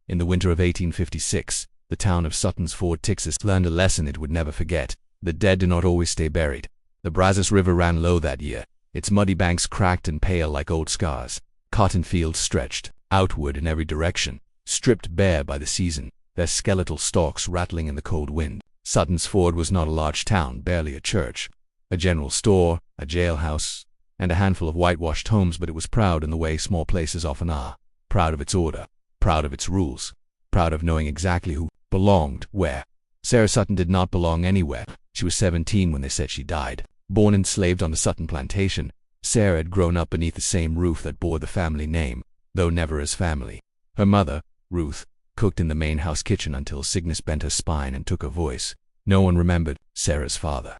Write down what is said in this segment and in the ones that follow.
In the winter of 1856, the town of Sutton's Ford, Texas, learned a lesson it would never forget. The dead do not always stay buried. The Brazos River ran low that year, its muddy banks cracked and pale like old scars. Cotton fields stretched outward in every direction, stripped bare by the season, their skeletal stalks rattling in the cold wind. Sutton's Ford was not a large town, barely a church, a general store, a jailhouse, and a handful of whitewashed homes, but it was proud in the way small places often are, proud of its order, proud of its rules, proud of knowing exactly who belonged where. Sara Sutton did not belong anywhere. She was 17 when they said she died. Born enslaved on the Sutton plantation, Sara had grown up beneath the same roof that bore the family name, though never as family. Her mother, Ruth, cooked in the main house kitchen until sickness bent her spine and took her voice. No one remembered Sarah's father.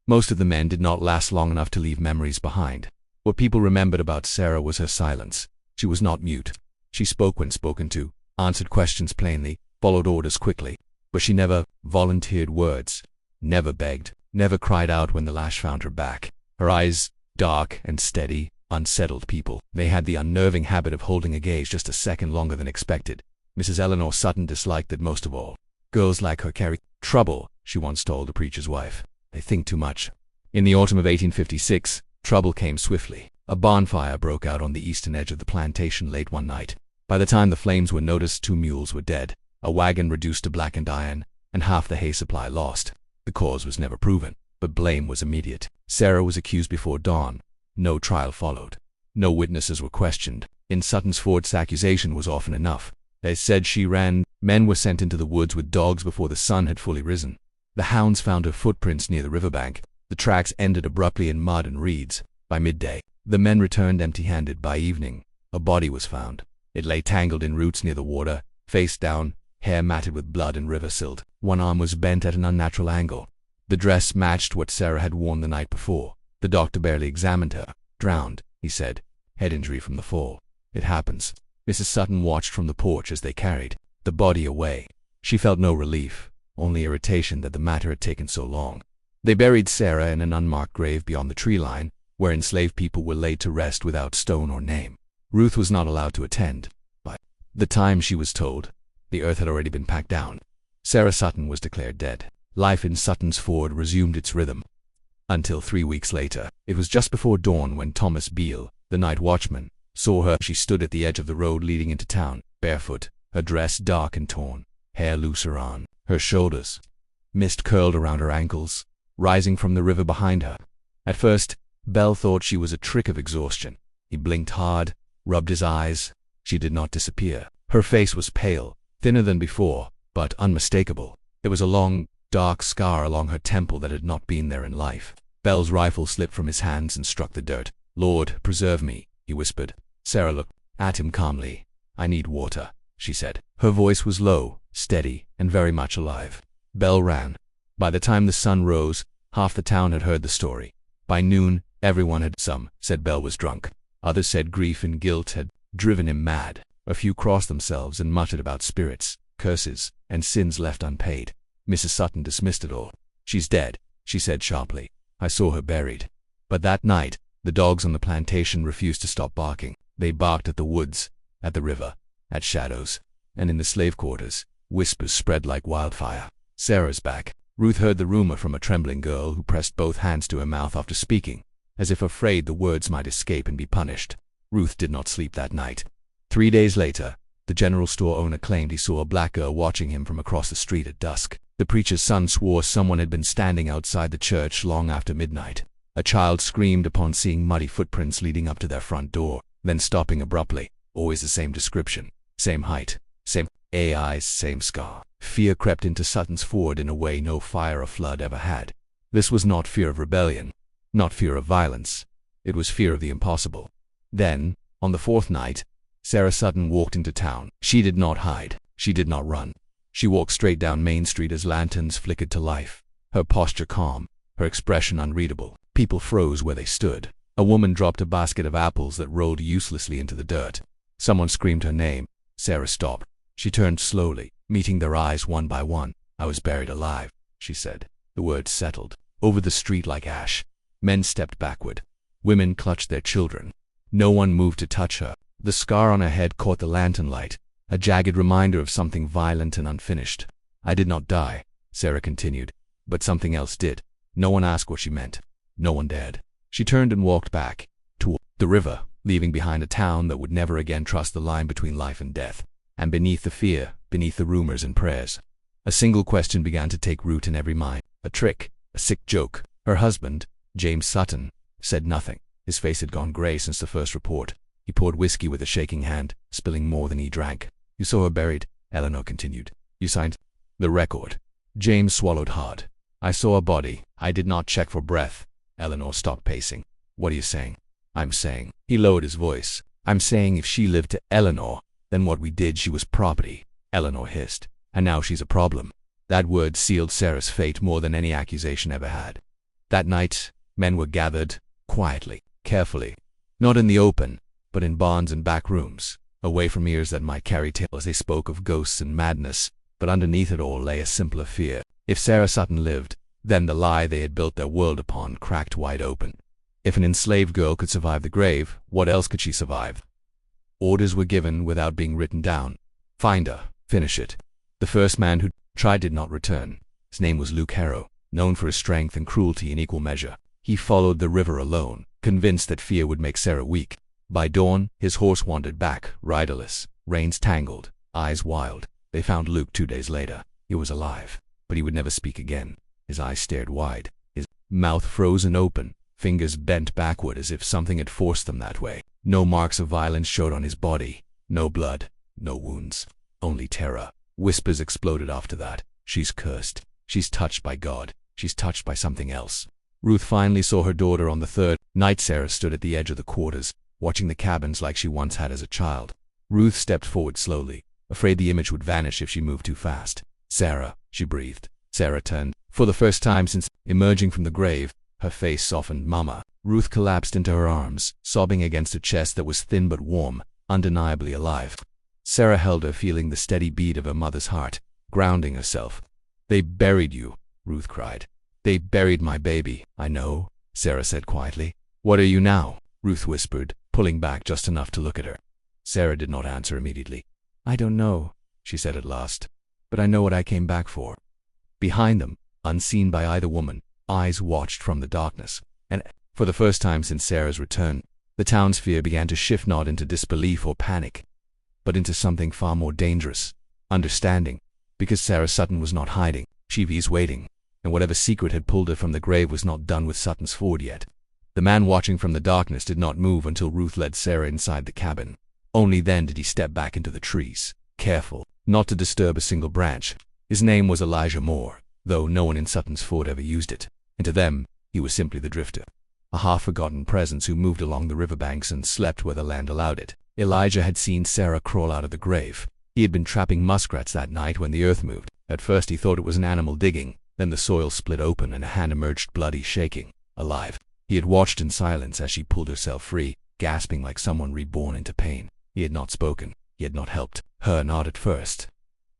Most of the men did not last long enough to leave memories behind. What people remembered about Sara was her silence. She was not mute. She spoke when spoken to, answered questions plainly, followed orders quickly. But she never volunteered words, never begged, never cried out when the lash found her back. Her eyes, dark and steady, unsettled people. They had the unnerving habit of holding a gaze just a second longer than expected. Mrs. Eleanor Sutton disliked it most of all. Girls like her carry trouble, she once told the preacher's wife. They think too much. In the autumn of 1856, trouble came swiftly. A bonfire broke out on the eastern edge of the plantation late one night. By the time the flames were noticed, 2 mules were dead, a wagon reduced to blackened iron, and half the hay supply lost. The cause was never proven, but blame was immediate. Sara was accused before dawn. No trial followed. No witnesses were questioned. In Sutton's Ford's accusation was often enough. They said she ran. Men were sent into the woods with dogs before the sun had fully risen. The hounds found her footprints near the riverbank. The tracks ended abruptly in mud and reeds. By midday, the men returned empty-handed. By evening, a body was found. It lay tangled in roots near the water, face down, hair matted with blood and river-silt. One arm was bent at an unnatural angle. The dress matched what Sara had worn the night before. The doctor barely examined her. Drowned, he said. Head injury from the fall. It happens. Mrs. Sutton watched from the porch as they carried the body away. She felt no relief, only irritation that the matter had taken so long. They buried Sara in an unmarked grave beyond the tree line, where enslaved people were laid to rest without stone or name. Ruth was not allowed to attend. By the time she was told, the earth had already been packed down. Sara Sutton was declared dead. Life in Sutton's Ford resumed its rhythm. Until 3 weeks later, it was just before dawn when Thomas Beale, the night watchman, saw her. She stood at the edge of the road leading into town, barefoot, her dress dark and torn, hair looser on her shoulders, mist curled around her ankles, rising from the river behind her. At first, Bell thought she was a trick of exhaustion. He blinked hard, rubbed his eyes. She did not disappear. Her face was pale, thinner than before, but unmistakable. There was a long, dark scar along her temple that had not been there in life. Bell's rifle slipped from his hands and struck the dirt. "Lord, preserve me," he whispered. Sara looked at him calmly. "I need water," she said. Her voice was low, steady, and very much alive. Bell ran. By the time the sun rose, half the town had heard the story. By noon, everyone had. Some said Bell was drunk. Others said grief and guilt had driven him mad. A few crossed themselves and muttered about spirits, curses, and sins left unpaid. Mrs. Sutton dismissed it all. "She's dead," she said sharply. "I saw her buried." But that night, the dogs on the plantation refused to stop barking. They barked at the woods, at the river, at shadows, and in the slave quarters, whispers spread like wildfire. Sara's back. Ruth heard the rumor from a trembling girl who pressed both hands to her mouth after speaking, as if afraid the words might escape and be punished. Ruth did not sleep that night. 3 days later, the general store owner claimed he saw a black girl watching him from across the street at dusk. The preacher's son swore someone had been standing outside the church long after midnight. A child screamed upon seeing muddy footprints leading up to their front door, then stopping abruptly. Always the same description, same height, same eyes, same scar. Fear crept into Sutton's Ford in a way no fire or flood ever had. This was not fear of rebellion, not fear of violence. It was fear of the impossible. Then, on the 4th night, Sara Sutton walked into town. She did not hide. She did not run. She walked straight down Main Street as lanterns flickered to life, her posture calm, her expression unreadable. People froze where they stood. A woman dropped a basket of apples that rolled uselessly into the dirt. Someone screamed her name. Sara stopped. She turned slowly, meeting their eyes one by one. "I was buried alive," she said. The words settled over the street like ash. Men stepped backward. Women clutched their children. No one moved to touch her. The scar on her head caught the lantern light. a jagged reminder of something violent and unfinished. I did not die, Sara continued, but something else did. No one asked what she meant. No one dared. She turned and walked back toward the river, leaving behind a town that would never again trust the line between life and death. And beneath the fear, beneath the rumors and prayers, a single question began to take root in every mind. A trick, a sick joke. Her husband, James Sutton, said nothing. His face had gone gray since the first report. He poured whiskey with a shaking hand, spilling more than he drank. You saw her buried, Eleanor continued. You signed the record. James swallowed hard. I saw a body. I did not check for breath. Eleanor stopped pacing. What are you saying? I'm saying. He lowered his voice. I'm saying if she lived to Eleanor, then what we did, she was property. Eleanor hissed. And now she's a problem. That word sealed Sara's fate more than any accusation ever had. That night, men were gathered, quietly, carefully. Not in the open, but in barns and back rooms, away from ears that might carry tales. They spoke of ghosts and madness, but underneath it all lay a simpler fear. If Sara Sutton lived, then the lie they had built their world upon cracked wide open. If an enslaved girl could survive the grave, what else could she survive? Orders were given without being written down. Find her. Finish it. The first man who tried did not return. His name was Luke Harrow, known for his strength and cruelty in equal measure. He followed the river alone, convinced that fear would make Sara weak. By dawn, his horse wandered back, riderless, reins tangled, eyes wild. They found Luke 2 days later. He was alive, but he would never speak again. His eyes stared wide, his mouth frozen open, fingers bent backward as if something had forced them that way. No marks of violence showed on his body, no blood, no wounds, only terror. Whispers exploded after that. She's cursed. She's touched by God. She's touched by something else. Ruth finally saw her daughter on the third night. Sara stood at the edge of the quarters, watching the cabins like she once had as a child. Ruth stepped forward slowly, afraid the image would vanish if she moved too fast. Sara, she breathed. Sara turned. For the first time since emerging from the grave, her face softened. Mama. Ruth collapsed into her arms, sobbing against a chest that was thin but warm, undeniably alive. Sara held her, feeling the steady beat of her mother's heart, grounding herself. They buried you, Ruth cried. They buried my baby. I know, Sara said quietly. What are you now? Ruth whispered, pulling back just enough to look at her. Sara did not answer immediately. I don't know, she said at last, but I know what I came back for. Behind them, unseen by either woman, eyes watched from the darkness, and for the first time since Sara's return, the town's fear began to shift not into disbelief or panic, but into something far more dangerous, understanding, because Sara Sutton was not hiding, she was waiting, and whatever secret had pulled her from the grave was not done with Sutton's Ford yet. The man watching from the darkness did not move until Ruth led Sara inside the cabin. Only then did he step back into the trees, careful not to disturb a single branch. His name was Elijah Moore, though no one in Sutton's Ford ever used it, and to them he was simply the drifter, a half-forgotten presence who moved along the riverbanks and slept where the land allowed it. Elijah had seen Sara crawl out of the grave. He had been trapping muskrats that night when the earth moved. At first he thought it was an animal digging, then the soil split open and a hand emerged, bloody, shaking, alive. He had watched in silence as she pulled herself free, gasping like someone reborn into pain. He had not spoken. He had not helped her, not at first.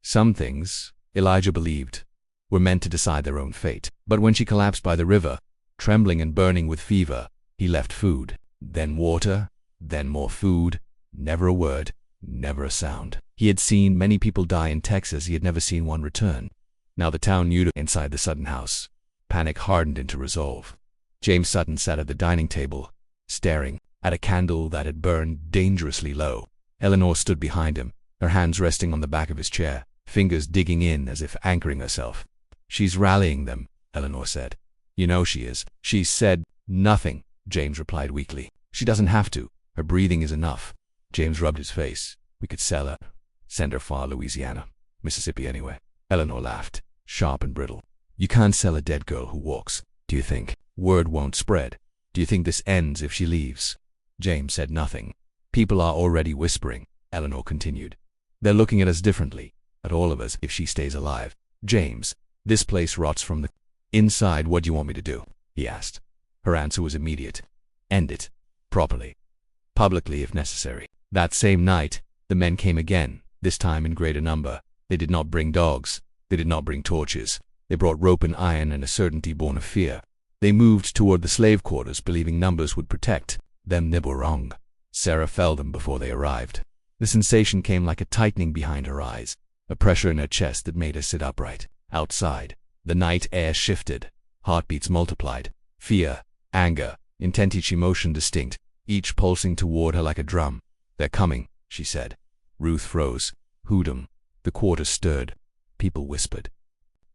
Some things, Elijah believed, were meant to decide their own fate. But when she collapsed by the river, trembling and burning with fever, he left food, then water, then more food. Never a word, never a sound. He had seen many people die in Texas. He had never seen one return. Now the town knew. Inside the Sutton house, panic hardened into resolve. James Sutton sat at the dining table, staring at a candle that had burned dangerously low. Eleanor stood behind him, her hands resting on the back of his chair, fingers digging in as if anchoring herself. She's rallying them, Eleanor said. You know she is. She said nothing, James replied weakly. She doesn't have to. Her breathing is enough. James rubbed his face. We could sell her. Send her far, Louisiana. Mississippi anyway. Eleanor laughed, sharp and brittle. You can't sell a dead girl who walks. Do you think? Word won't spread. Do you think this ends if she leaves? James said nothing. People are already whispering, Eleanor continued. They're looking at us differently, at all of us, if she stays alive. James, this place rots from the inside. What do you want me to do? He asked. Her answer was immediate. End it. Properly. Publicly if necessary. That same night, the men came again, this time in greater number. They did not bring dogs. They did not bring torches. They brought rope and iron and a certainty born of fear. They moved toward the slave quarters, believing numbers would protect them. They were wrong. Sara felled them before they arrived. The sensation came like a tightening behind her eyes, a pressure in her chest that made her sit upright. Outside, the night air shifted. Heartbeats multiplied. Fear, anger, intent, each emotion distinct, each pulsing toward her like a drum. "They're coming," she said. Ruth froze. Hoodum. The quarter stirred. People whispered.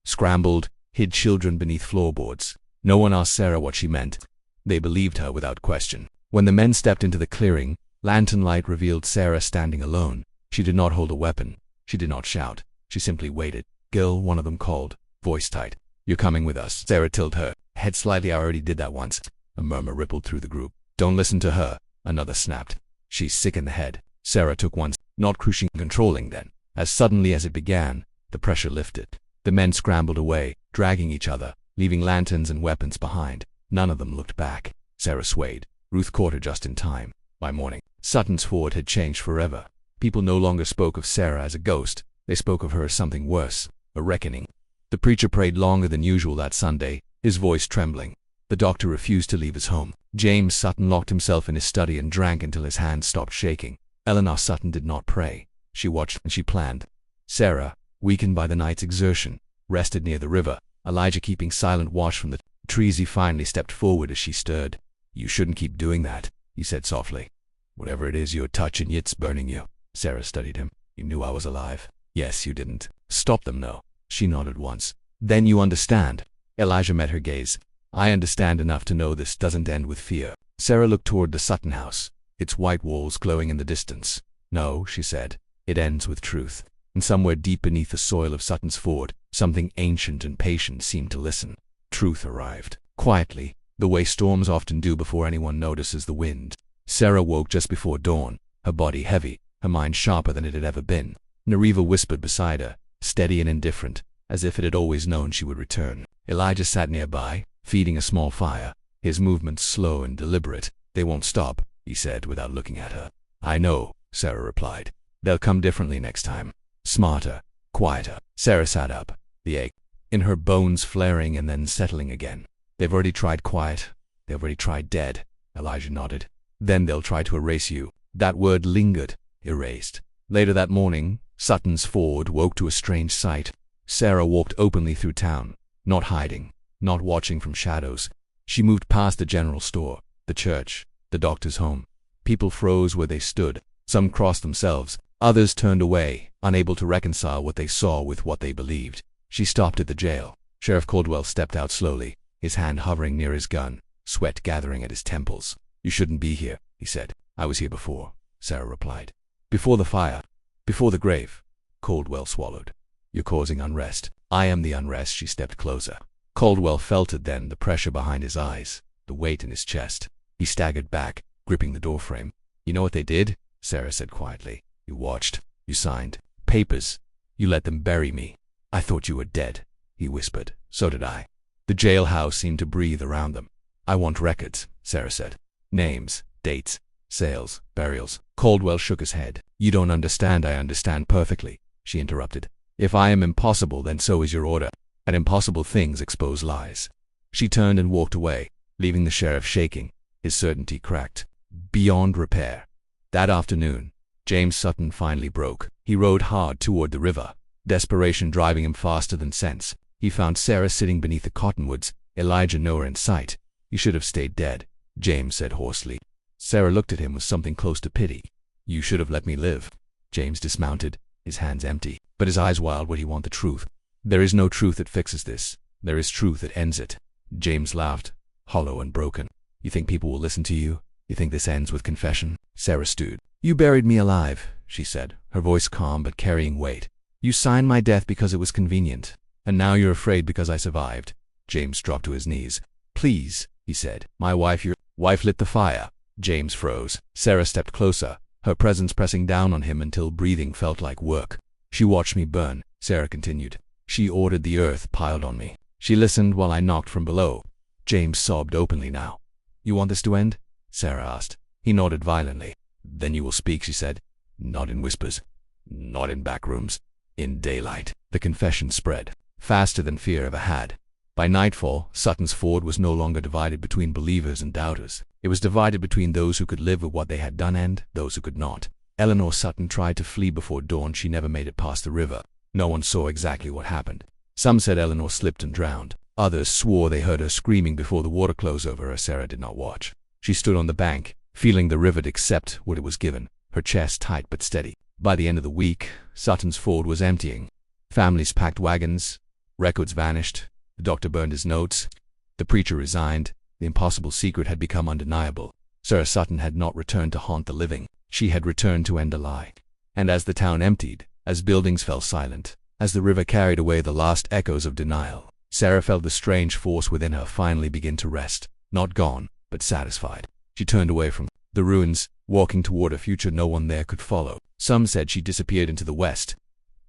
Scrambled, hid children beneath floorboards. No one asked Sara what she meant. They believed her without question. When the men stepped into the clearing, lantern light revealed Sara standing alone. She did not hold a weapon. She did not shout. She simply waited. "Gil," one of them called, voice tight. "You're coming with us." Sara tilted her head slightly. "I already did that once." A murmur rippled through the group. "Don't listen to her," another snapped. "She's sick in the head." Sara took one, not crushing, controlling. Then, as suddenly as it began, the pressure lifted. The men scrambled away, dragging each other, leaving lanterns and weapons behind. None of them looked back. Sara swayed. Ruth caught her just in time. By morning, Sutton's Ford had changed forever. People no longer spoke of Sara as a ghost. They spoke of her as something worse, a reckoning. The preacher prayed longer than usual that Sunday, his voice trembling. The doctor refused to leave his home. James Sutton locked himself in his study and drank until his hands stopped shaking. Eleanor Sutton did not pray. She watched and she planned. Sara, weakened by the night's exertion, rested near the river, Elijah keeping silent watch from the trees. He finally stepped forward as she stirred. "You shouldn't keep doing that," he said softly. "Whatever it is you're touching, it's burning you." Sara studied him. "You knew I was alive." "Yes, you didn't stop them, no." She nodded once. "Then you understand." Elijah met her gaze. "I understand enough to know this doesn't end with fear." Sara looked toward the Sutton house, its white walls glowing in the distance. "No," she said. "It ends with truth." And somewhere deep beneath the soil of Sutton's Ford, something ancient and patient seemed to listen. Truth arrived, quietly, the way storms often do before anyone notices the wind. Sara woke just before dawn, her body heavy, her mind sharper than it had ever been. Nariva whispered beside her, steady and indifferent, as if it had always known she would return. Elijah sat nearby, feeding a small fire, his movements slow and deliberate. "They won't stop," he said without looking at her. "I know," Sara replied. "They'll come differently next time. Smarter, quieter." Sara sat up, the ache in her bones flaring and then settling again. "They've already tried quiet. They've already tried dead." Elijah nodded. "Then they'll try to erase you." That word lingered. Erased. Later that morning, Sutton's Ford woke to a strange sight. Sara walked openly through town, not hiding, not watching from shadows. She moved past the general store, the church, the doctor's home. People froze where they stood. Some crossed themselves. Others turned away, unable to reconcile what they saw with what they believed. She stopped at the jail. Sheriff Caldwell stepped out slowly, his hand hovering near his gun, sweat gathering at his temples. "You shouldn't be here," he said. "I was here before," Sara replied. "Before the fire. Before the grave." Caldwell swallowed. "You're causing unrest." "I am the unrest." She stepped closer. Caldwell felt it then, the pressure behind his eyes, the weight in his chest. He staggered back, gripping the doorframe. "You know what they did?" Sara said quietly. "You watched. You signed papers. You let them bury me." "I thought you were dead," he whispered. "So did I." The jailhouse seemed to breathe around them. "I want records," Sara said. "Names, dates, sales, burials." Caldwell shook his head. "You don't understand." "I understand perfectly," she interrupted. "If I am impossible, then so is your order. And impossible things expose lies." She turned and walked away, leaving the sheriff shaking, his certainty cracked, beyond repair. That afternoon, James Sutton finally broke. He rode hard toward the river, desperation driving him faster than sense. He found Sara sitting beneath the cottonwoods, Elijah nowhere in sight. "You should have stayed dead," James said hoarsely. Sara looked at him with something close to pity. "You should have let me live." James dismounted, his hands empty, but his eyes wild. "Would he want the truth?" "There is no truth that fixes this. There is truth that ends it." James laughed, hollow and broken. "You think people will listen to you? You think this ends with confession?" Sara stewed. "You buried me alive," she said, her voice calm but carrying weight. "You signed my death because it was convenient. And now you're afraid because I survived." James dropped to his knees. "Please," he said. "My wife." "Your wife lit the fire." James froze. Sara stepped closer, her presence pressing down on him until breathing felt like work. "She watched me burn," Sara continued. "She ordered the earth piled on me. She listened while I knocked from below." James sobbed openly now. "You want this to end?" Sara asked. He nodded violently. "Then you will speak," she said. "Not in whispers. Not in back rooms. In daylight." The confession spread, faster than fear ever had. By nightfall, Sutton's Ford was no longer divided between believers and doubters. It was divided between those who could live with what they had done and those who could not. Eleanor Sutton tried to flee before dawn. She never made it past the river. No one saw exactly what happened. Some said Eleanor slipped and drowned. Others swore they heard her screaming before the water closed over her. Sara did not watch. She stood on the bank, feeling the river accept what it was given, her chest tight but steady. By the end of the week, Sutton's Ford was emptying. Families packed wagons. Records vanished. The doctor burned his notes. The preacher resigned. The impossible secret had become undeniable. Sara Sutton had not returned to haunt the living. She had returned to end a lie. And as the town emptied, as buildings fell silent, as the river carried away the last echoes of denial, Sara felt the strange force within her finally begin to rest, not gone, but satisfied. She turned away from the ruins, walking toward a future no one there could follow. Some said she disappeared into the west.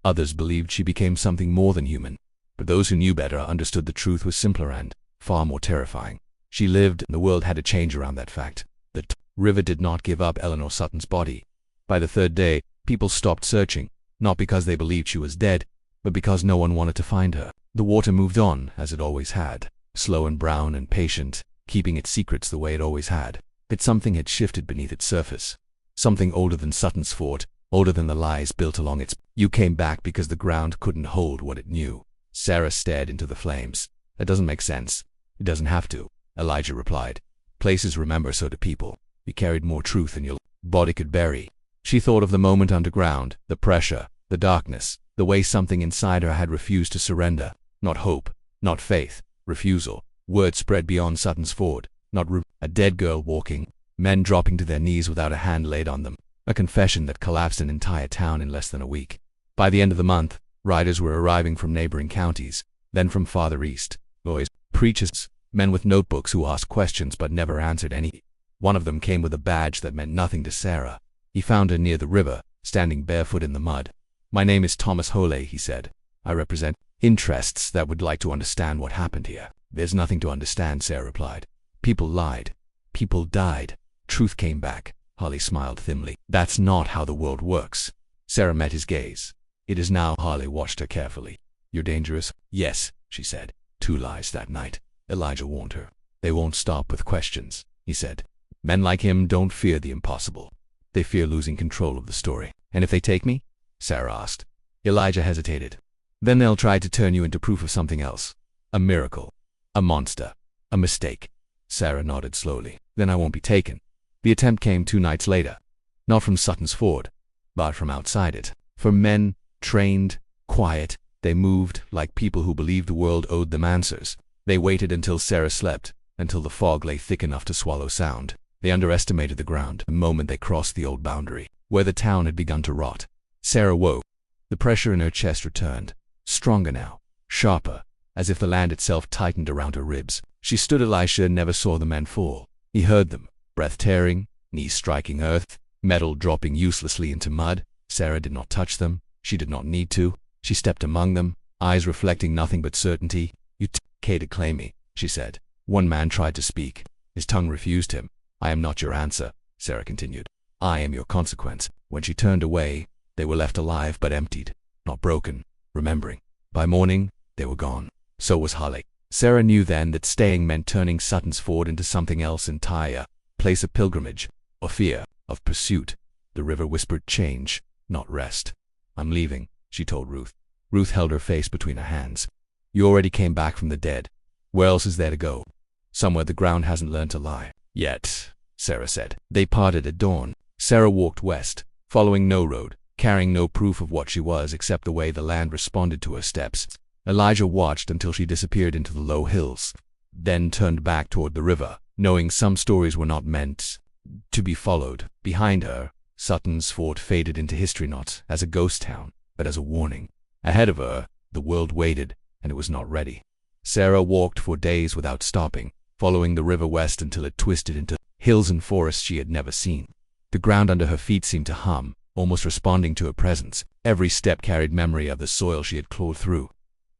Others believed she became something more than human. But those who knew better understood the truth was simpler and far more terrifying. She lived, and the world had to change around that fact. The river did not give up Eleanor Sutton's body. By the third day, people stopped searching, not because they believed she was dead, but because no one wanted to find her. The water moved on, as it always had, slow and brown and patient, keeping its secrets the way it always had. But something had shifted beneath its surface. Something older than Sutton's Fort, older than the lies built along its. You came back because the ground couldn't hold what it knew. Sara stared into the flames. That doesn't make sense. It doesn't have to, Elijah replied. Places remember, so do people. You carried more truth than your body could bury. She thought of the moment underground, the pressure, the darkness, the way something inside her had refused to surrender. Not hope, not faith, refusal. Word spread beyond Sutton's Ford. Not a dead girl walking, men dropping to their knees without a hand laid on them. A confession that collapsed an entire town in less than a week. By the end of the month, riders were arriving from neighboring counties, then from farther east. Boys, preachers, men with notebooks who asked questions but never answered any. One of them came with a badge that meant nothing to Sara. He found her near the river, standing barefoot in the mud. "My name is Thomas Hole," he said. "I represent interests that would like to understand what happened here." "There's nothing to understand," Sara replied. "People lied. People died. Truth came back." Holly smiled thinly. "That's not how the world works." Sara met his gaze. "It is now." Holly watched her carefully. "You're dangerous?" "Yes," she said. 2 lies that night. Elijah warned her. "They won't stop with questions," he said. "Men like him don't fear the impossible. They fear losing control of the story." "And if they take me?" Sara asked. Elijah hesitated. "Then they'll try to turn you into proof of something else. A miracle. A monster. A mistake." Sara nodded slowly. "Then I won't be taken." The attempt came 2 nights later. Not from Sutton's Ford, but from outside it. For men, trained, quiet, they moved like people who believed the world owed them answers. They waited until Sara slept, until the fog lay thick enough to swallow sound. They underestimated the ground the moment they crossed the old boundary, where the town had begun to rot. Sara woke. The pressure in her chest returned, stronger now, sharper, as if the land itself tightened around her ribs. She stood. Elisha never saw the men fall. He heard them, breath tearing, knees striking earth, metal dropping uselessly into mud. Sara did not touch them. She did not need to. She stepped among them, eyes reflecting nothing but certainty. "You came to claim me," she said. One man tried to speak. His tongue refused him. "I am not your answer," Sara continued. "I am your consequence." When she turned away, they were left alive but emptied, not broken, remembering. By morning, they were gone. So was Holly. Sara knew then that staying meant turning Sutton's Ford into something else entire. Place of pilgrimage, of fear, of pursuit. The river whispered change, not rest. "I'm leaving," she told Ruth. Ruth held her face between her hands. "You already came back from the dead. Where else is there to go? Somewhere the ground hasn't learned to lie." "Yet," Sara said. They parted at dawn. Sara walked west, following no road, carrying no proof of what she was except the way the land responded to her steps. Elijah watched until she disappeared into the low hills, then turned back toward the river, knowing some stories were not meant to be followed. Behind her, Sutton's Fort faded into history not as a ghost town, but as a warning. Ahead of her, the world waited, and it was not ready. Sara walked for days without stopping, following the river west until it twisted into hills and forests she had never seen. The ground under her feet seemed to hum, almost responding to her presence. Every step carried memory of the soil she had clawed through,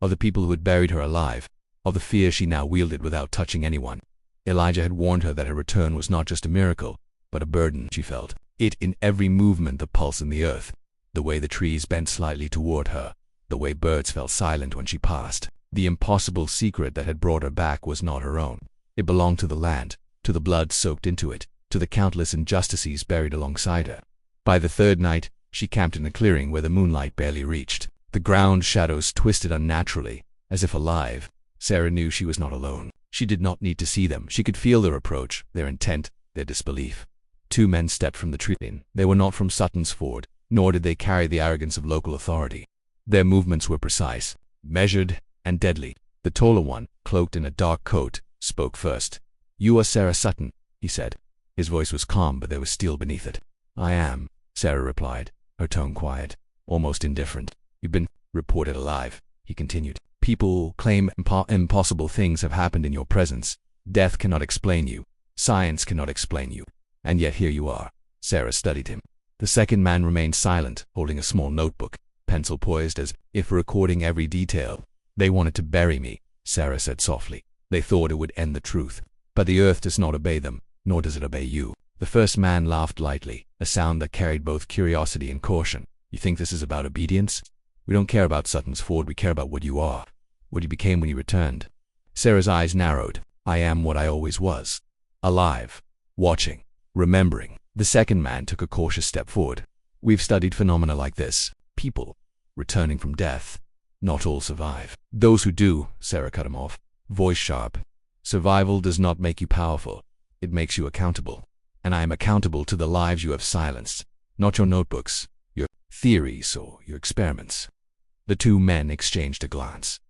of the people who had buried her alive, of the fear she now wielded without touching anyone. Elijah had warned her that her return was not just a miracle, but a burden. She felt it in every movement, the pulse in the earth, the way the trees bent slightly toward her, the way birds fell silent when she passed. The impossible secret that had brought her back was not her own. It belonged to the land, to the blood soaked into it, to the countless injustices buried alongside her. By the third night, she camped in a clearing where the moonlight barely reached. The ground shadows twisted unnaturally, as if alive. Sara knew she was not alone. She did not need to see them. She could feel their approach, their intent, their disbelief. 2 men stepped from the tree. They were not from Sutton's Ford, nor did they carry the arrogance of local authority. Their movements were precise, measured, and deadly. The taller one, cloaked in a dark coat, spoke first. "You are Sara Sutton," he said. His voice was calm, but there was steel beneath it. "I am," Sara replied, her tone quiet, almost indifferent. "You've been reported alive," he continued. "People claim impossible things have happened in your presence. Death cannot explain you. Science cannot explain you. And yet here you are." Sara studied him. The second man remained silent, holding a small notebook, pencil poised as if recording every detail. "They wanted to bury me," Sara said softly. "They thought it would end the truth. But the earth does not obey them, nor does it obey you." The first man laughed lightly, a sound that carried both curiosity and caution. "You think this is about obedience? We don't care about Sutton's Ford, we care about what you are, what you became when you returned." Sara's eyes narrowed. "I am what I always was. Alive. Watching. Remembering." The second man took a cautious step forward. "We've studied phenomena like this. People returning from death. Not all survive. Those who do," Sara cut him off, voice sharp. "Survival does not make you powerful. It makes you accountable. And I am accountable to the lives you have silenced, not your notebooks, your theories, or your experiments." The 2 men exchanged a glance.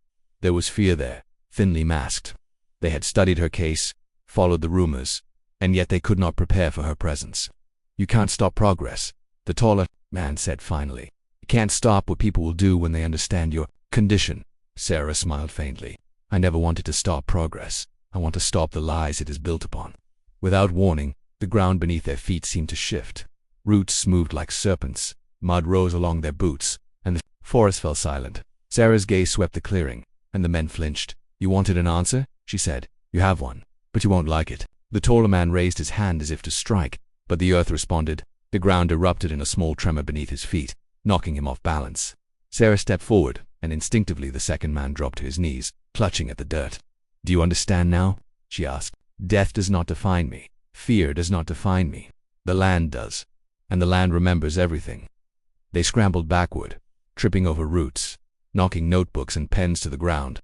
There was fear there, thinly masked. They had studied her case, followed the rumors, and yet they could not prepare for her presence. "You can't stop progress," the taller man said finally. "You can't stop what people will do when they understand your condition." Sara smiled faintly. "I never wanted to stop progress. I want to stop the lies it is built upon." Without warning, the ground beneath their feet seemed to shift. Roots moved like serpents, mud rose along their boots, and the forest fell silent. Sara's gaze swept the clearing, and the men flinched. "You wanted an answer?" she said. "You have one, but you won't like it." The taller man raised his hand as if to strike, but the earth responded. The ground erupted in a small tremor beneath his feet, knocking him off balance. Sara stepped forward, and instinctively the second man dropped to his knees, clutching at the dirt. "Do you understand now?" she asked. "Death does not define me. Fear does not define me. The land does. And the land remembers everything." They scrambled backward, tripping over roots, knocking notebooks and pens to the ground.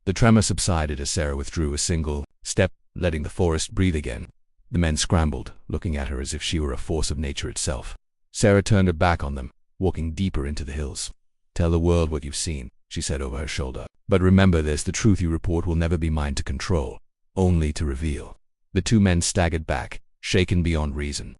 The tremor subsided as Sara withdrew a single step, letting the forest breathe again. The men scrambled, looking at her as if she were a force of nature itself. Sara turned her back on them, walking deeper into the hills. "Tell the world what you've seen," she said over her shoulder. "But remember this, the truth you report will never be mine to control, only to reveal." The 2 men staggered back, shaken beyond reason.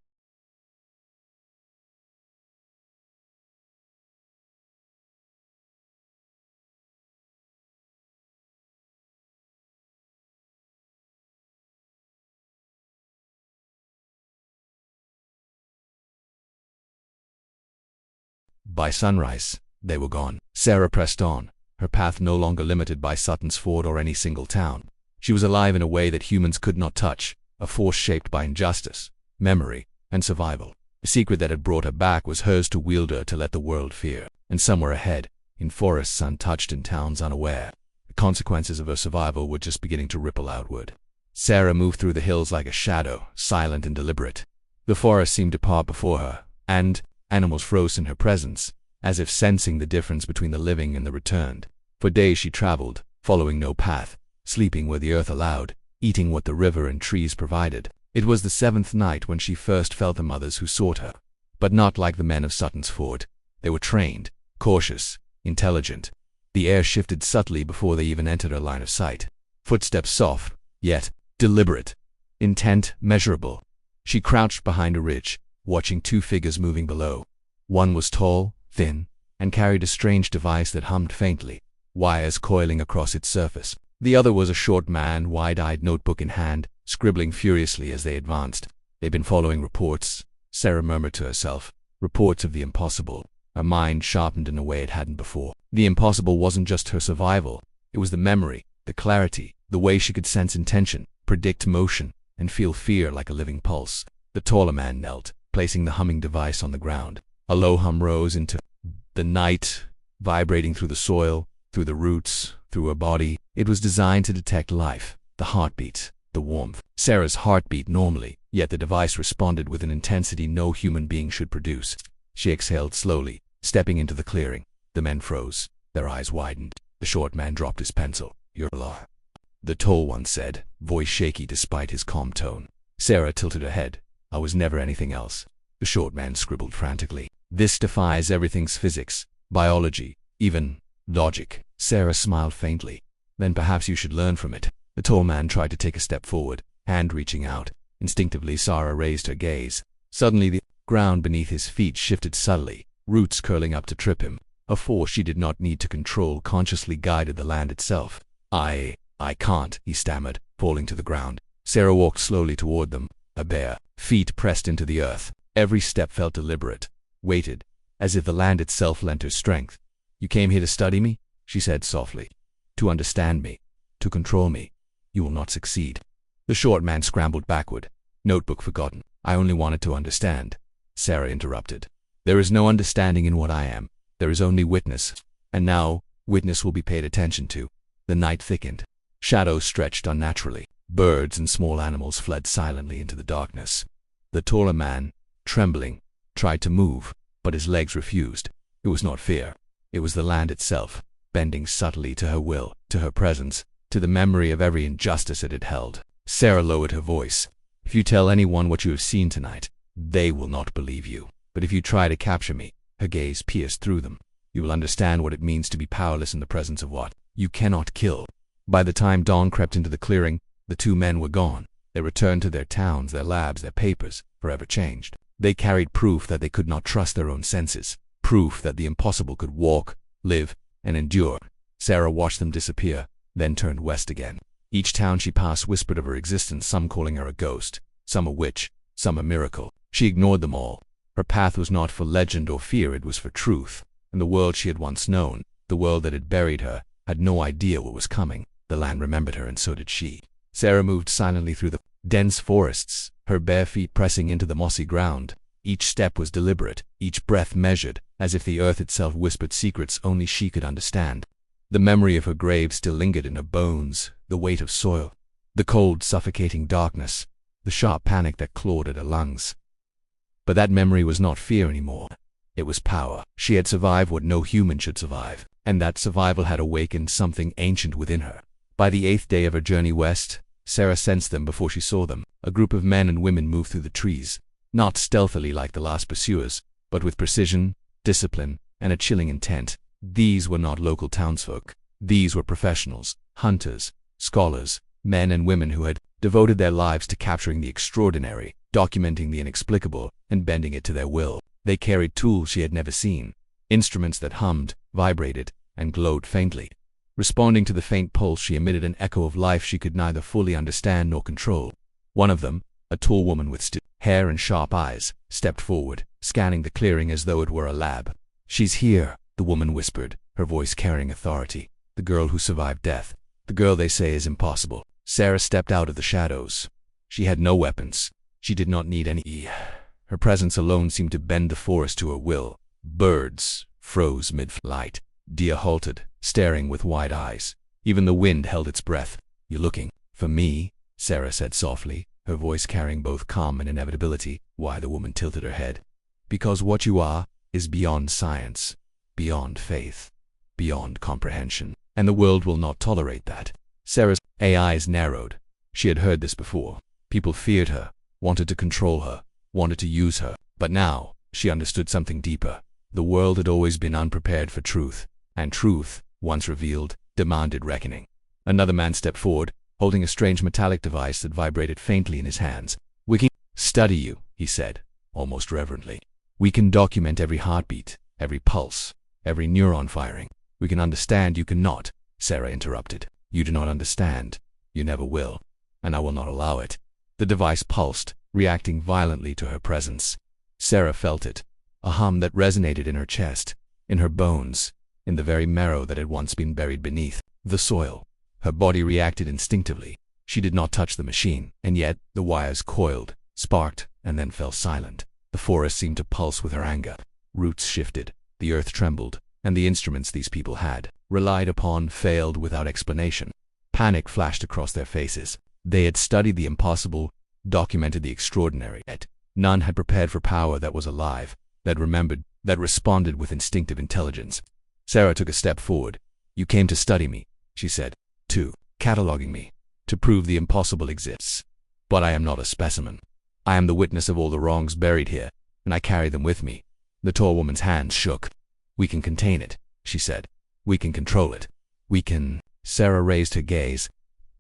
By sunrise, they were gone. Sara pressed on, her path no longer limited by Sutton's Ford or any single town. She was alive in a way that humans could not touch, a force shaped by injustice, memory, and survival. The secret that had brought her back was hers to wield her to let the world fear. And somewhere ahead, in forests untouched and towns unaware, the consequences of her survival were just beginning to ripple outward. Sara moved through the hills like a shadow, silent and deliberate. The forest seemed to part before her, and animals froze in her presence, as if sensing the difference between the living and the returned. For days she traveled, following no path, sleeping where the earth allowed, eating what the river and trees provided. It was the 7th night when she first felt the mothers who sought her. But not like the men of Sutton's Ford. They were trained, cautious, intelligent. The air shifted subtly before they even entered her line of sight. Footsteps soft, yet deliberate. Intent measurable. She crouched behind a ridge, watching 2 figures moving below. One was tall, thin, and carried a strange device that hummed faintly, wires coiling across its surface. The other was a short man, wide-eyed, notebook in hand, scribbling furiously as they advanced. "They've been following reports," Sara murmured to herself. "Reports of the impossible." Her mind sharpened in a way it hadn't before. The impossible wasn't just her survival. It was the memory, the clarity, the way she could sense intention, predict motion, and feel fear like a living pulse. The taller man knelt, placing the humming device on the ground. A low hum rose into the night, vibrating through the soil, through the roots, through her body. It was designed to detect life, the heartbeat, the warmth. Sarah's heart beat normally, yet the device responded with an intensity no human being should produce. She exhaled slowly, stepping into the clearing. The men froze. Their eyes widened. The short man dropped his pencil. "You're a liar," the tall one said, voice shaky despite his calm tone. Sarah tilted her head. "I was never anything else." The short man scribbled frantically. "This defies everything's physics, biology, even logic." Sarah smiled faintly. "Then perhaps you should learn from it." The tall man tried to take a step forward, hand reaching out. Instinctively, Sara raised her gaze. Suddenly, the ground beneath his feet shifted subtly, roots curling up to trip him. A force she did not need to control consciously guided the land itself. I can't," he stammered, falling to the ground. Sarah walked slowly toward them, her bare feet pressed into the earth. Every step felt deliberate, weighted, as if the land itself lent her strength. "You came here to study me?" she said softly. "To understand me, to control me. You will not succeed." The short man scrambled backward, notebook forgotten. "I only wanted to understand," Sara interrupted. "There is no understanding in what I am. There is only witness. And now, witness will be paid attention to." The night thickened. Shadows stretched unnaturally. Birds and small animals fled silently into the darkness. The taller man, trembling, tried to move, but his legs refused. It was not fear. It was the land itself, bending subtly to her will, to her presence, to the memory of every injustice it had held. Sara lowered her voice. "If you tell anyone what you have seen tonight, they will not believe you. But if you try to capture me," her gaze pierced through them, "you will understand what it means to be powerless in the presence of what you cannot kill." By the time dawn crept into the clearing, the two men were gone. They returned to their towns, their labs, their papers, forever changed. They carried proof that they could not trust their own senses, proof that the impossible could walk, live, and endure. Sara watched them disappear, then turned west again. Each town she passed whispered of her existence, some calling her a ghost, some a witch, some a miracle. She ignored them all. Her path was not for legend or fear, it was for truth. And the world she had once known, the world that had buried her, had no idea what was coming. The land remembered her, and so did she. Sara moved silently through the dense forests, her bare feet pressing into the mossy ground. Each step was deliberate, each breath measured, as if the earth itself whispered secrets only she could understand. The memory of her grave still lingered in her bones, the weight of soil, the cold, suffocating darkness, the sharp panic that clawed at her lungs. But that memory was not fear anymore. It was power. She had survived what no human should survive, and that survival had awakened something ancient within her. By the 8th day of her journey west, Sara sensed them before she saw them. A group of men and women moved through the trees, not stealthily like the last pursuers, but with precision, discipline, and a chilling intent. These were not local townsfolk. These were professionals, hunters, scholars, men and women who had devoted their lives to capturing the extraordinary, documenting the inexplicable, and bending it to their will. They carried tools she had never seen, instruments that hummed, vibrated, and glowed faintly. Responding to the faint pulse, she emitted an echo of life she could neither fully understand nor control. One of them, a tall woman with stiff hair and sharp eyes, stepped forward, scanning the clearing as though it were a lab. "She's here," the woman whispered, her voice carrying authority. "The girl who survived death. The girl they say is impossible." Sara stepped out of the shadows. She had no weapons. She did not need any. Her presence alone seemed to bend the forest to her will. Birds froze mid-flight. Deer halted, staring with wide eyes. Even the wind held its breath. "You looking for me?" Sara said softly, her voice carrying both calm and inevitability. "Why?" The woman tilted her head. "Because what you are is beyond science, beyond faith, beyond comprehension, and the world will not tolerate that." Sara's eyes narrowed. She had heard this before. People feared her, wanted to control her, wanted to use her. But now, she understood something deeper. The world had always been unprepared for truth, and truth, once revealed, demanded reckoning. Another man stepped forward, holding a strange metallic device that vibrated faintly in his hands. "We can study you," he said, almost reverently. "We can document every heartbeat, every pulse, every neuron firing. We can understand. You cannot," Sara interrupted. "You do not understand. You never will. And I will not allow it." The device pulsed, reacting violently to her presence. Sara felt it, a hum that resonated in her chest, in her bones, in the very marrow that had once been buried beneath the soil. Her body reacted instinctively. She did not touch the machine, and yet the wires coiled, sparked, and then fell silent. The forest seemed to pulse with her anger. Roots shifted, the earth trembled, and the instruments these people had relied upon failed without explanation. Panic flashed across their faces. They had studied the impossible, documented the extraordinary, yet none had prepared for power that was alive, that remembered, that responded with instinctive intelligence. Sara took a step forward. "You came to study me," she said, "to cataloging me, to prove the impossible exists. But I am not a specimen. I am the witness of all the wrongs buried here, and I carry them with me." The tall woman's hands shook. "We can contain it," she said. "We can control it. We can—" Sara raised her gaze.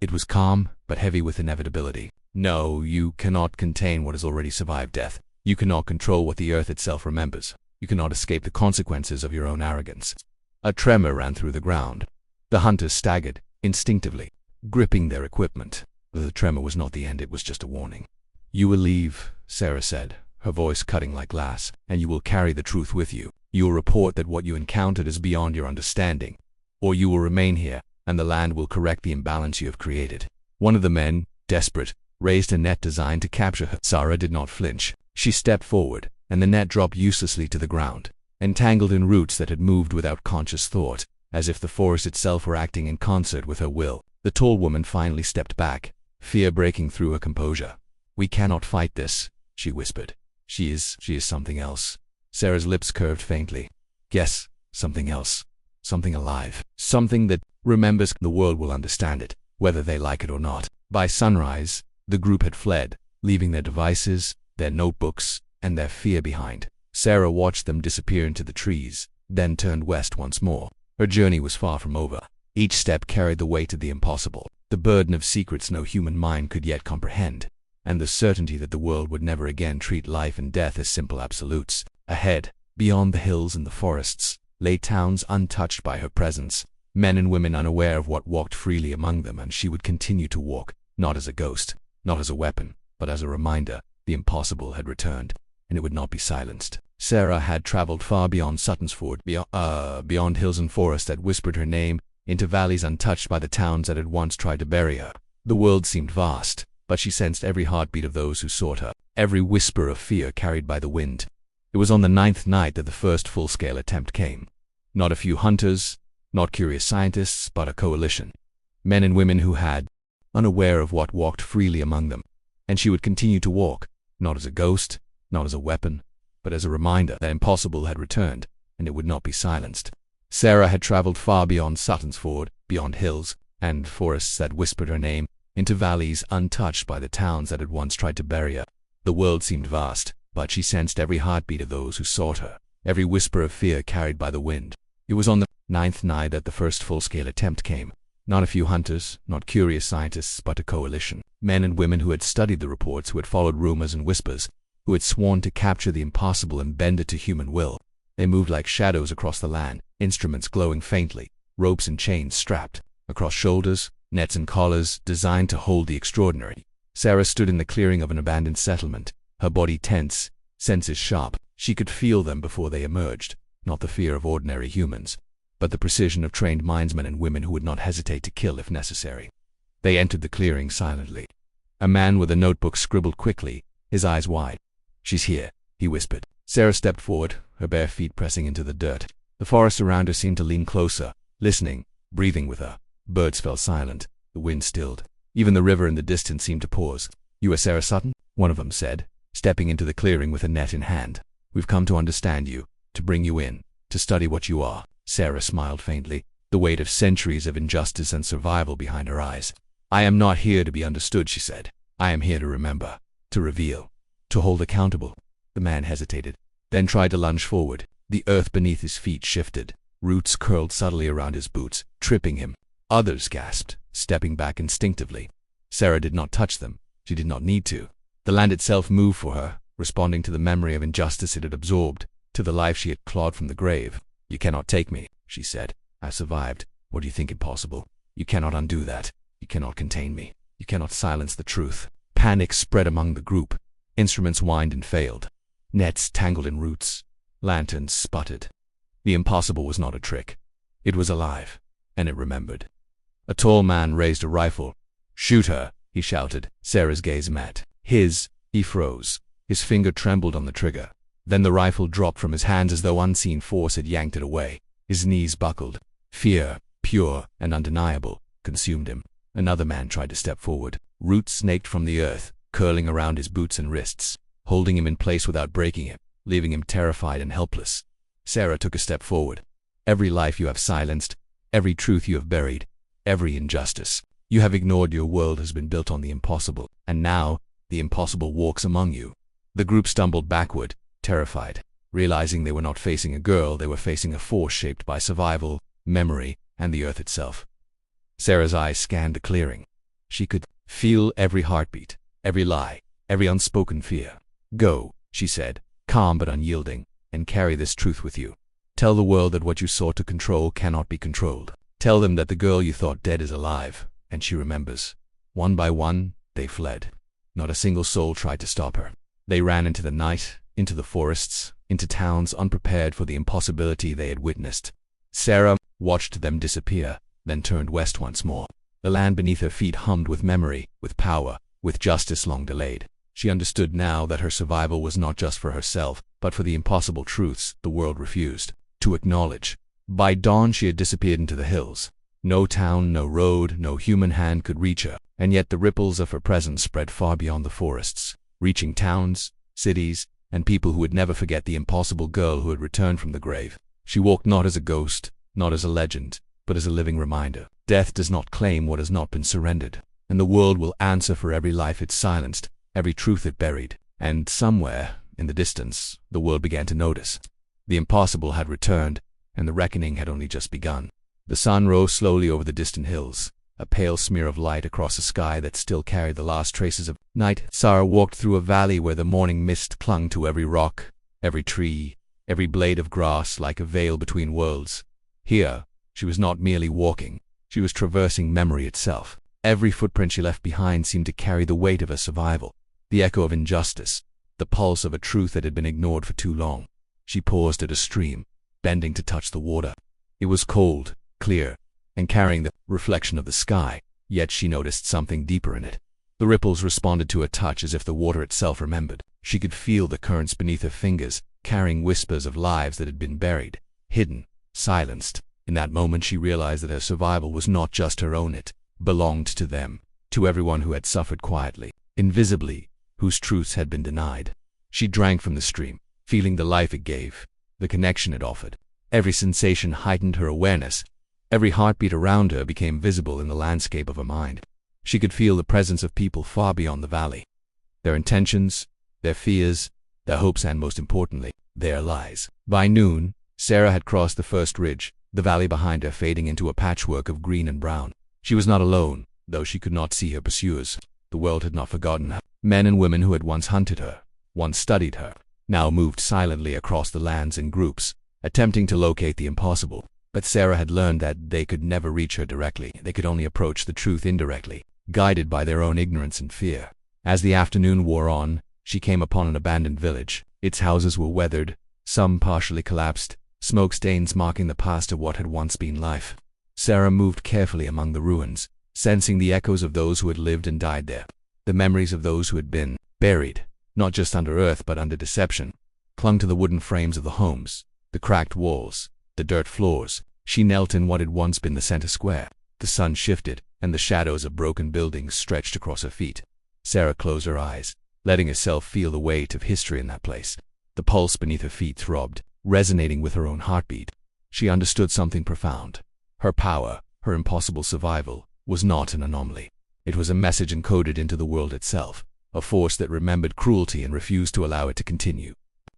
It was calm, but heavy with inevitability. "No, you cannot contain what has already survived death. You cannot control what the earth itself remembers. You cannot escape the consequences of your own arrogance." A tremor ran through the ground. The hunters staggered, instinctively, gripping their equipment. The tremor was not the end, it was just a warning. "You will leave," Sara said, her voice cutting like glass, "and you will carry the truth with you. You will report that what you encountered is beyond your understanding. Or you will remain here, and the land will correct the imbalance you have created." One of the men, desperate, raised a net designed to capture her. Sara did not flinch. She stepped forward, and the net dropped uselessly to the ground, entangled in roots that had moved without conscious thought, as if the forest itself were acting in concert with her will. The tall woman finally stepped back, fear breaking through her composure. "We cannot fight this," she whispered. She is something else." Sara's lips curved faintly. "Yes, something else. Something alive. Something that remembers. The world will understand it, whether they like it or not." By sunrise, the group had fled, leaving their devices, their notebooks, and their fear behind. Sara watched them disappear into the trees, then turned west once more. Her journey was far from over. Each step carried the weight of the impossible, the burden of secrets no human mind could yet comprehend, and the certainty that the world would never again treat life and death as simple absolutes. Ahead, beyond the hills and the forests, lay towns untouched by her presence, men and women unaware of what walked freely among them, and she would continue to walk, not as a ghost, not as a weapon, but as a reminder. The impossible had returned, and it would not be silenced. Sara had traveled far beyond Sutton's Ford, beyond hills and forests that whispered her name, into valleys untouched by the towns that had once tried to bury her. The world seemed vast, but she sensed every heartbeat of those who sought her, every whisper of fear carried by the wind. It was on the 9th night that the first full-scale attempt came. Not a few hunters, not curious scientists, but a coalition. Men and women who had, unaware of what walked freely among them. And she would continue to walk, not as a ghost, not as a weapon, but as a reminder that impossible had returned, and it would not be silenced. Sara had traveled far beyond Sutton's Ford, beyond hills and forests that whispered her name, into valleys untouched by the towns that had once tried to bury her. The world seemed vast, but she sensed every heartbeat of those who sought her, every whisper of fear carried by the wind. It was on the 9th night that the first full-scale attempt came. Not a few hunters, not curious scientists, but a coalition. Men and women who had studied the reports, who had followed rumors and whispers, who had sworn to capture the impossible and bend it to human will. They moved like shadows across the land, instruments glowing faintly, ropes and chains strapped across shoulders, nets and collars designed to hold the extraordinary. Sara stood in the clearing of an abandoned settlement, her body tense, senses sharp. She could feel them before they emerged, not the fear of ordinary humans, but the precision of trained mindsmen and women who would not hesitate to kill if necessary. They entered the clearing silently. A man with a notebook scribbled quickly, his eyes wide. "She's here," he whispered. Sara stepped forward, her bare feet pressing into the dirt. The forest around her seemed to lean closer, listening, breathing with her. Birds fell silent, the wind stilled. Even the river in the distance seemed to pause. "You are Sara Sutton?" one of them said, stepping into the clearing with a net in hand. "We've come to understand you, to bring you in, to study what you are." Sara smiled faintly, the weight of centuries of injustice and survival behind her eyes. "I am not here to be understood," she said. "I am here to remember, to reveal, to hold accountable." The man hesitated, then tried to lunge forward. The earth beneath his feet shifted. Roots curled subtly around his boots, tripping him. Others gasped, stepping back instinctively. Sara did not touch them. She did not need to. The land itself moved for her, responding to the memory of injustice it had absorbed, to the life she had clawed from the grave. "You cannot take me," she said. "I survived. What do you think impossible? You cannot undo that. You cannot contain me. You cannot silence the truth." Panic spread among the group. Instruments whined and failed. Nets tangled in roots. Lanterns sputtered. The impossible was not a trick. It was alive, and it remembered. A tall man raised a rifle. "Shoot her," he shouted. Sara's gaze met his. He froze. His finger trembled on the trigger. Then the rifle dropped from his hands as though unseen force had yanked it away. His knees buckled. Fear, pure and undeniable, consumed him. Another man tried to step forward. Roots snaked from the earth, curling around his boots and wrists, holding him in place without breaking him, leaving him terrified and helpless. Sara took a step forward. Every life you have silenced, every truth you have buried, every injustice you have ignored, your world has been built on the impossible, and now the impossible walks among you. The group stumbled backward, terrified, realizing they were not facing a girl, they were facing a force shaped by survival, memory, and the earth itself. Sara's eyes scanned the clearing. She could feel every heartbeat, every lie, every unspoken fear. "Go," she said, calm but unyielding, "and carry this truth with you. Tell the world that what you sought to control cannot be controlled. Tell them that the girl you thought dead is alive, and she remembers." One by one, they fled. Not a single soul tried to stop her. They ran into the night, into the forests, into towns, unprepared for the impossibility they had witnessed. Sara watched them disappear, then turned west once more. The land beneath her feet hummed with memory, with power, with justice long delayed. She understood now that her survival was not just for herself, but for the impossible truths the world refused to acknowledge. By dawn she had disappeared into the hills. No town, no road, no human hand could reach her, and yet the ripples of her presence spread far beyond the forests, reaching towns, cities, and people who would never forget the impossible girl who had returned from the grave. She walked not as a ghost, not as a legend, but as a living reminder. Death does not claim what has not been surrendered, and the world will answer for every life it silenced, every truth it buried. And somewhere, in the distance, the world began to notice. The impossible had returned, and the reckoning had only just begun. The sun rose slowly over the distant hills, a pale smear of light across a sky that still carried the last traces of night. Sara walked through a valley where the morning mist clung to every rock, every tree, every blade of grass like a veil between worlds. Here, she was not merely walking, she was traversing memory itself. Every footprint she left behind seemed to carry the weight of her survival, the echo of injustice, the pulse of a truth that had been ignored for too long. She paused at a stream, bending to touch the water. It was cold, clear, and carrying the reflection of the sky, yet she noticed something deeper in it. The ripples responded to her touch as if the water itself remembered. She could feel the currents beneath her fingers, carrying whispers of lives that had been buried, hidden, silenced. In that moment she realized that her survival was not just her own, it belonged to them, to everyone who had suffered quietly, invisibly, whose truths had been denied. She drank from the stream, feeling the life it gave, the connection it offered. Every sensation heightened her awareness. Every heartbeat around her became visible in the landscape of her mind. She could feel the presence of people far beyond the valley. Their intentions, their fears, their hopes, and most importantly, their lies. By noon, Sara had crossed the first ridge, the valley behind her fading into a patchwork of green and brown. She was not alone, though she could not see her pursuers. The world had not forgotten her. Men and women who had once hunted her, once studied her, now moved silently across the lands in groups, attempting to locate the impossible. But Sara had learned that they could never reach her directly. They could only approach the truth indirectly, guided by their own ignorance and fear. As the afternoon wore on, she came upon an abandoned village. Its houses were weathered, some partially collapsed, smoke stains marking the past of what had once been life. Sara moved carefully among the ruins, sensing the echoes of those who had lived and died there, the memories of those who had been buried, not just under earth but under deception, clung to the wooden frames of the homes, the cracked walls, the dirt floors. She knelt in what had once been the center square. The sun shifted, and the shadows of broken buildings stretched across her feet. Sara closed her eyes, letting herself feel the weight of history in that place. The pulse beneath her feet throbbed, resonating with her own heartbeat. She understood something profound. Her power, her impossible survival, was not an anomaly. It was a message encoded into the world itself, a force that remembered cruelty and refused to allow it to continue.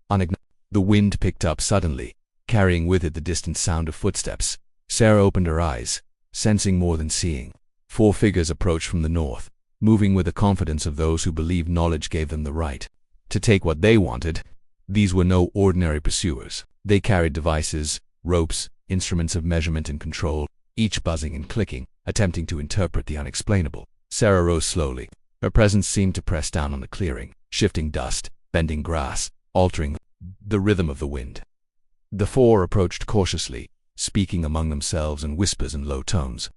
The wind picked up suddenly, carrying with it the distant sound of footsteps. Sara opened her eyes, sensing more than seeing. 4 figures approached from the north, moving with the confidence of those who believed knowledge gave them the right to take what they wanted. These were no ordinary pursuers. They carried devices, ropes, instruments of measurement and control, each buzzing and clicking, attempting to interpret the unexplainable. Sara rose slowly. Her presence seemed to press down on the clearing, shifting dust, bending grass, altering the rhythm of the wind. The 4 approached cautiously, speaking among themselves in whispers and low tones.